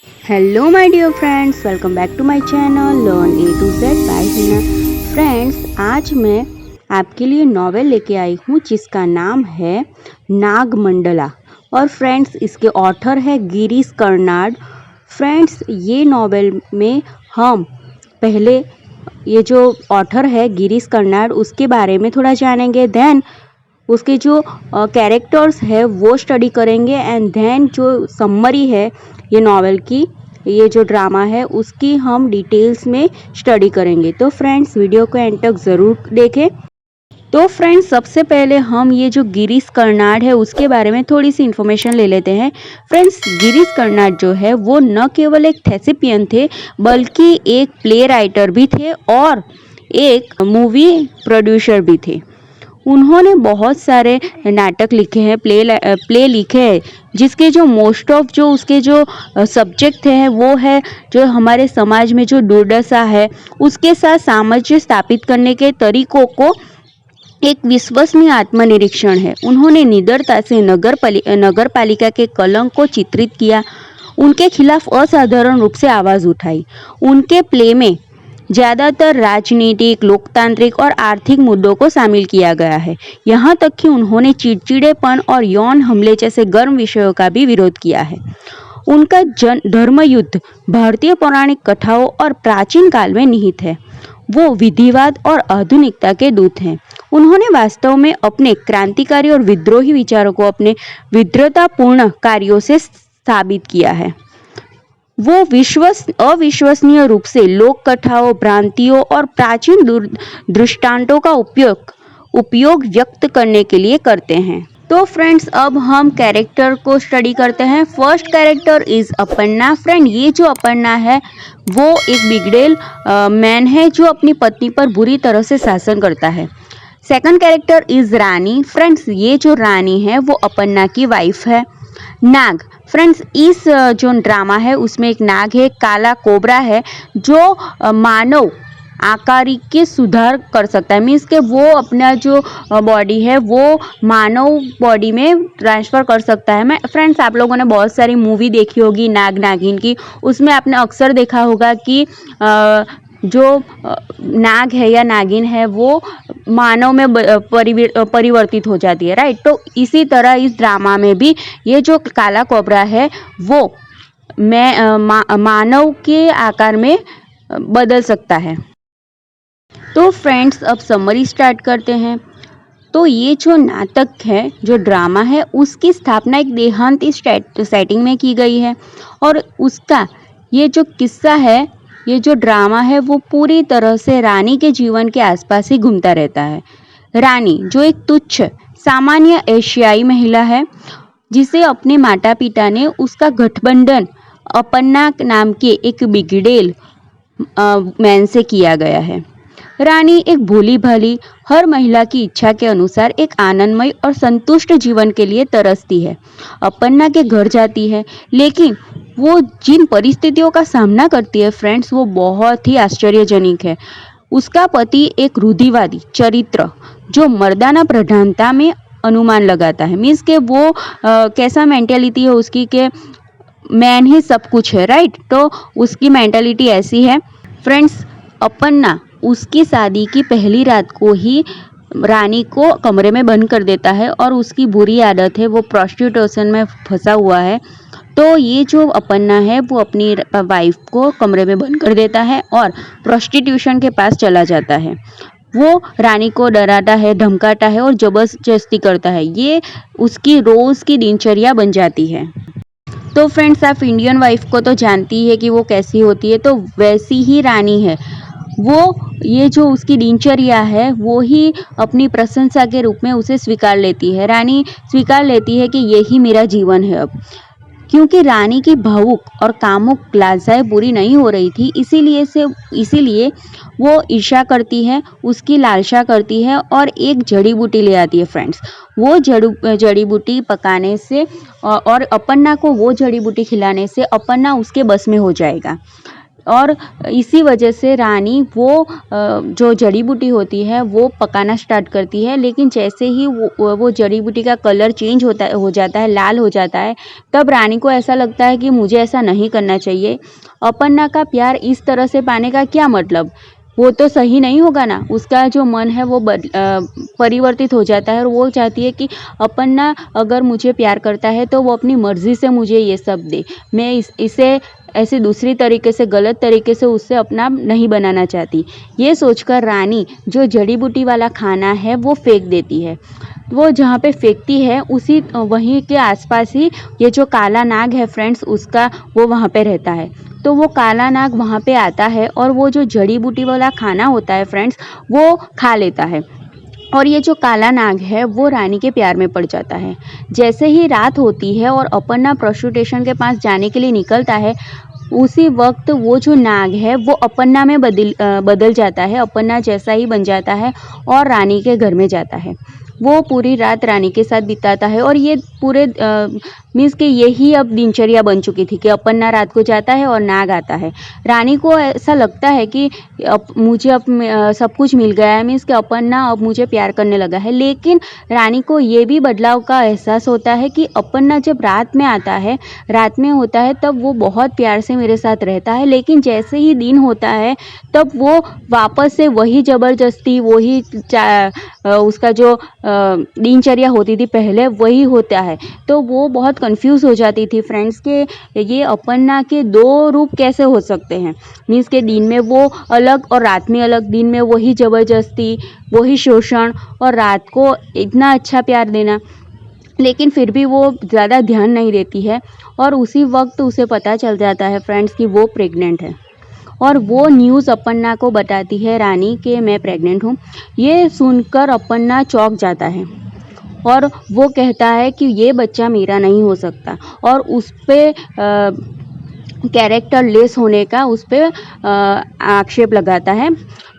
Hello my dear friends, welcome back to my channel learn A to Z by Hina. Friends, आज मैं आपके लिए novel लेके आई हूँ जिसका नाम है नागमंडला। और फ्रेंड्स, इसके ऑथर है गिरीश कर्नाड। फ्रेंड्स, ये नॉवेल में हम पहले ये जो ऑथर है गिरीश कर्नाड उसके बारे में थोड़ा जानेंगे, देन उसके जो कैरेक्टर्स है वो स्टडी करेंगे, एंड देन जो समरी है ये नॉवेल की, ये जो ड्रामा है उसकी हम डिटेल्स में स्टडी करेंगे। तो फ्रेंड्स, वीडियो को एंड तक ज़रूर देखें। तो फ्रेंड्स, सबसे पहले हम ये जो गिरीश कर्नाड है उसके बारे में थोड़ी सी इन्फॉर्मेशन ले लेते हैं। फ्रेंड्स, गिरीश कर्नाड जो है वो न केवल एक थेसिपियन थे बल्कि एक प्ले राइटर भी थे और एक मूवी प्रोड्यूसर भी थे। उन्होंने बहुत सारे नाटक लिखे हैं, प्ले लिखे हैं, जिसके जो मोस्ट ऑफ जो उसके जो सब्जेक्ट हैं वो है जो हमारे समाज में जो दुर्दशा है उसके साथ सामंजस्य स्थापित करने के तरीकों को एक विश्वसनीय आत्मनिरीक्षण है। उन्होंने निडरता से नगर पालिका के कलंक को चित्रित किया, उनके खिलाफ असाधारण रूप से आवाज़ उठाई। उनके प्ले में ज़्यादातर राजनीतिक, लोकतांत्रिक और आर्थिक मुद्दों को शामिल किया गया है। यहाँ तक कि उन्होंने चिड़चिड़ेपन और यौन हमले जैसे गर्म विषयों का भी विरोध किया है। उनका धर्मयुद्ध भारतीय पौराणिक कथाओं और प्राचीन काल में निहित है। वो विधिवाद और आधुनिकता के दूत हैं। उन्होंने वास्तव में अपने क्रांतिकारी और विद्रोही विचारों को अपने विद्वतापूर्ण कार्यों से साबित किया है। वो अविश्वसनीय रूप से लोक कथाओं, भ्रांतियों और प्राचीन दृष्टांतों का उपयोग व्यक्त करने के लिए करते हैं। तो फ्रेंड्स, अब हम कैरेक्टर को स्टडी करते हैं। First character is Aparna. Friend, ये जो अपर्णा है वो एक बिगड़ेल मैन है जो अपनी पत्नी पर बुरी तरह से शासन करता है। Second character is Rani. Friends, ये जो रानी है वो अपर्णा की वाइफ है। नाग। फ्रेंड्स, इस जो ड्रामा है उसमें एक नाग है, काला कोबरा है, जो मानव आकारी के सुधार कर सकता है। मीन्स के वो अपना जो बॉडी है वो मानव बॉडी में ट्रांसफ़र कर सकता है। मैं फ्रेंड्स, आप लोगों ने बहुत सारी मूवी देखी होगी नाग नागिन की, उसमें आपने अक्सर देखा होगा कि जो नाग है या नागिन है वो मानव में परिवर्तित हो जाती है, राइट। तो इसी तरह इस ड्रामा में भी ये जो काला कोबरा है वो मानव के आकार में बदल सकता है। तो फ्रेंड्स, अब समरी स्टार्ट करते हैं। तो ये जो नाटक है, जो ड्रामा है, उसकी स्थापना एक देहांती सेटिंग में की गई है और उसका ये जो किस्सा है, ये जो ड्रामा है वो पूरी तरह से रानी के जीवन के आसपास ही घूमता रहता है। रानी जो एक तुच्छ सामान्य एशियाई महिला है जिसे अपने माता पिता ने उसका गठबंधन अपर्णा नाम के एक बिगड़ेल मैन से किया गया है। रानी एक भोली भाली, हर महिला की इच्छा के अनुसार एक आनंदमय और संतुष्ट जीवन के लिए तरसती है। अपर्णा के घर जाती है, लेकिन वो जिन परिस्थितियों का सामना करती है फ्रेंड्स, वो बहुत ही आश्चर्यजनक है। उसका पति एक रूढ़िवादी चरित्र जो मर्दाना प्रधानता में अनुमान लगाता है। मीन्स के वो कैसा मेंटेलिटी है उसकी के मैन ही सब कुछ है, राइट। तो उसकी मेंटेलिटी ऐसी है। फ्रेंड्स, अपर्णा उसकी शादी की पहली रात को ही रानी को कमरे में बंद कर देता है और उसकी बुरी आदत है, वो प्रोस्टिट्यूशन में फंसा हुआ है। तो ये जो अपर्णा है वो अपनी वाइफ को कमरे में बंद कर देता है और प्रोस्टिट्यूशन के पास चला जाता है। वो रानी को डराता है, धमकाता है और जबरदस्ती करता है। ये उसकी रोज़ की दिनचर्या बन जाती है। तो फ्रेंड्स, आप इंडियन वाइफ को तो जानती है कि वो कैसी होती है, तो वैसी ही रानी है वो। ये जो उसकी दिनचर्या है वो ही अपनी प्रशंसा के रूप में उसे स्वीकार लेती है। रानी स्वीकार लेती है कि यही मेरा जीवन है अब। क्योंकि रानी की भावुक और कामुक लालसाएं पूरी नहीं हो रही थी, इसीलिए वो ईर्ष्या करती है, उसकी लालसा करती है और एक जड़ी बूटी ले आती है। फ्रेंड्स, वो जड़ी बूटी पकाने से और अपर्णा को वो जड़ी बूटी खिलाने से अपर्णा उसके बस में हो जाएगा। और इसी वजह से रानी वो जो जड़ी बूटी होती है वो पकाना स्टार्ट करती है। लेकिन जैसे ही वो जड़ी बूटी का कलर चेंज हो जाता है, लाल हो जाता है, तब रानी को ऐसा लगता है कि मुझे ऐसा नहीं करना चाहिए। अपर्णा का प्यार इस तरह से पाने का क्या मतलब, वो तो सही नहीं होगा ना। उसका जो मन है वो परिवर्तित हो जाता है और वो चाहती है कि अपर्णा अगर मुझे प्यार करता है तो वो अपनी मर्ज़ी से मुझे ये सब दे। मैं इसे ऐसे दूसरी तरीके से, गलत तरीके से उससे अपना नहीं बनाना चाहती। ये सोचकर रानी जो जड़ी बूटी वाला खाना है वो फेंक देती है। वो जहाँ पे फेंकती है उसी वहीं के आसपास ही ये जो काला नाग है फ्रेंड्स, उसका वो वहाँ पे रहता है। तो वो काला नाग वहाँ पे आता है और वो जो जड़ी बूटी वाला खाना होता है फ्रेंड्स, वो खा लेता है। और ये जो काला नाग है वो रानी के प्यार में पड़ जाता है। जैसे ही रात होती है और अपर्णा पशु स्टेशन के पास जाने के लिए निकलता है, उसी वक्त वो जो नाग है वो अपर्णा में बदल जाता है, अपर्णा जैसा ही बन जाता है और रानी के घर में जाता है। वो पूरी रात रानी के साथ बिताता है और ये पूरे मीन्स कि यही अब दिनचर्या बन चुकी थी कि अपर्णा रात को जाता है और नाग आता है। रानी को ऐसा लगता है कि मुझे अब सब कुछ मिल गया है, मीन्स कि अपर्णा अब मुझे प्यार करने लगा है। लेकिन रानी को ये भी बदलाव का एहसास होता है कि अपर्णा जब रात में आता है, रात में होता है, तब वो बहुत प्यार से मेरे साथ रहता है। लेकिन जैसे ही दिन होता है तब वो वापस से वही ज़बरदस्ती, वही उसका जो दिनचर्या होती थी पहले वही होता है। तो वो बहुत कंफ्यूज हो जाती थी फ्रेंड्स के ये अपर्णा के दो रूप कैसे हो सकते हैं। मीन्स के दिन में वो अलग और रात में अलग, दिन में वही ज़बरदस्ती, वही शोषण और रात को इतना अच्छा प्यार देना। लेकिन फिर भी वो ज़्यादा ध्यान नहीं देती है और उसी वक्त उसे पता चल जाता है फ्रेंड्स कि वो प्रेग्नेंट है और वो न्यूज़ अपर्णा को बताती है रानी कि मैं प्रेग्नेंट हूँ। ये सुनकर अपर्णा चौंक जाता है और वो कहता है कि ये बच्चा मेरा नहीं हो सकता और उस पर कैरेक्टर लेस होने का उस पर आक्षेप लगाता है।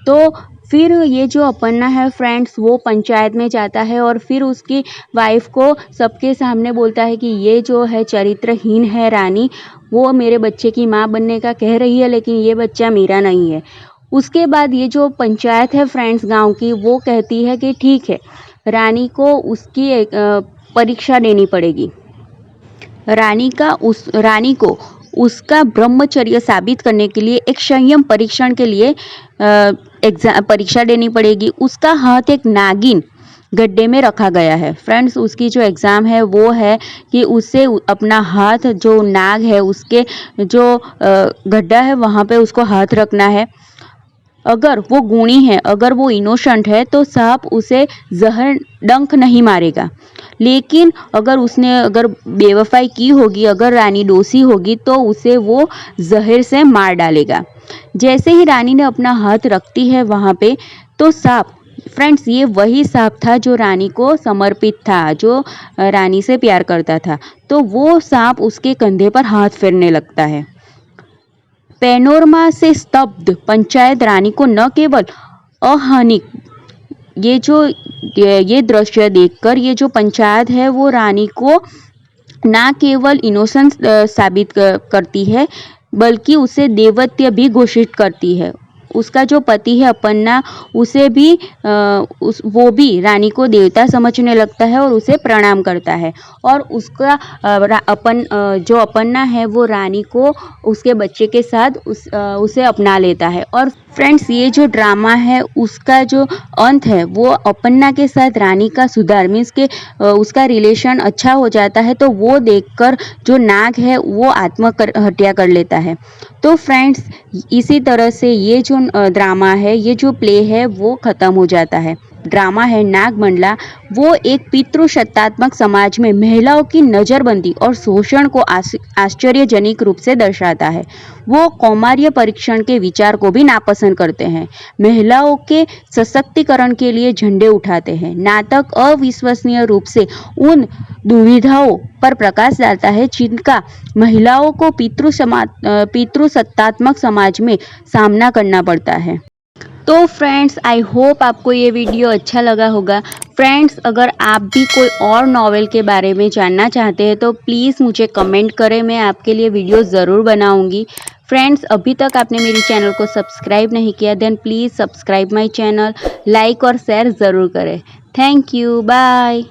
तो फिर ये जो अपर्णा है फ्रेंड्स वो पंचायत में जाता है और फिर उसकी वाइफ को सबके सामने बोलता है कि ये जो है चरित्रहीन है रानी, वो मेरे बच्चे की माँ बनने का कह रही है लेकिन ये बच्चा मेरा नहीं है। उसके बाद ये जो पंचायत है फ्रेंड्स गांव की, वो कहती है कि ठीक है, रानी को उसकी एक परीक्षा देनी पड़ेगी। रानी को उसका ब्रह्मचर्य साबित करने के लिए एक संयम परीक्षण के लिए परीक्षा देनी पड़ेगी। उसका हाथ एक नागिन गड्ढे में रखा गया है फ्रेंड्स। उसकी जो एग्ज़ाम है वो है कि उसे अपना हाथ, जो नाग है उसके जो गड्ढा है वहाँ पे उसको हाथ रखना है। अगर वो गुणी है, अगर वो इनोसेंट है तो सांप उसे जहर डंक नहीं मारेगा। लेकिन अगर बेवफाई की होगी, अगर रानी दोषी होगी तो उसे वो जहर से मार डालेगा। जैसे ही रानी ने अपना हाथ रखती है वहाँ पे, तो सांप फ्रेंड्स, ये वही सांप था जो रानी को समर्पित था, जो रानी से प्यार करता था। तो वो सांप उसके कंधे पर हाथ फेरने लगता है। पैनोरमा से स्तब्ध पंचायत रानी को न केवल अहानिक, ये दृश्य देखकर ये जो पंचायत है वो रानी को ना केवल इनोसेंस साबित करती है बल्कि उसे देवत्य भी घोषित करती है। उसका जो पति है अपर्णा, उसे भी वो भी रानी को देवता समझने लगता है और उसे प्रणाम करता है और उसका जो अपर्णा है वो रानी को उसके बच्चे के साथ उसे अपना लेता है। और फ्रेंड्स, ये जो ड्रामा है उसका जो अंत है वो अपर्णा के साथ रानी का सुधार, मीन्स के उसका रिलेशन अच्छा हो जाता है। तो वो देखकर जो नाग है वो आत्महत्या कर लेता है। तो फ्रेंड्स, इसी तरह से ये जो ड्रामा है, ये जो प्ले है वो ख़त्म हो जाता है। ड्रामा है नागमंडला, वो एक पितृसत्तात्मक समाज में महिलाओं की नज़रबंदी और शोषण को आश्चर्यजनक रूप से दर्शाता है। वो कौमार्य परीक्षण के विचार को भी नापसंद करते हैं, महिलाओं के सशक्तिकरण के लिए झंडे उठाते हैं। नाटक अविश्वसनीय रूप से उन दुविधाओं पर प्रकाश डालता है जिनका महिलाओं को पितृसत्तात्मक समाज में सामना करना पड़ता है। तो फ्रेंड्स आई होप आपको ये वीडियो अच्छा लगा होगा। फ्रेंड्स अगर आप भी कोई और नॉवेल के बारे में जानना चाहते हैं तो प्लीज़ मुझे कमेंट करें, मैं आपके लिए वीडियो ज़रूर बनाऊंगी। फ्रेंड्स अभी तक आपने मेरी चैनल को सब्सक्राइब नहीं किया then please subscribe my channel, like और शेयर ज़रूर करें। Thank you, bye.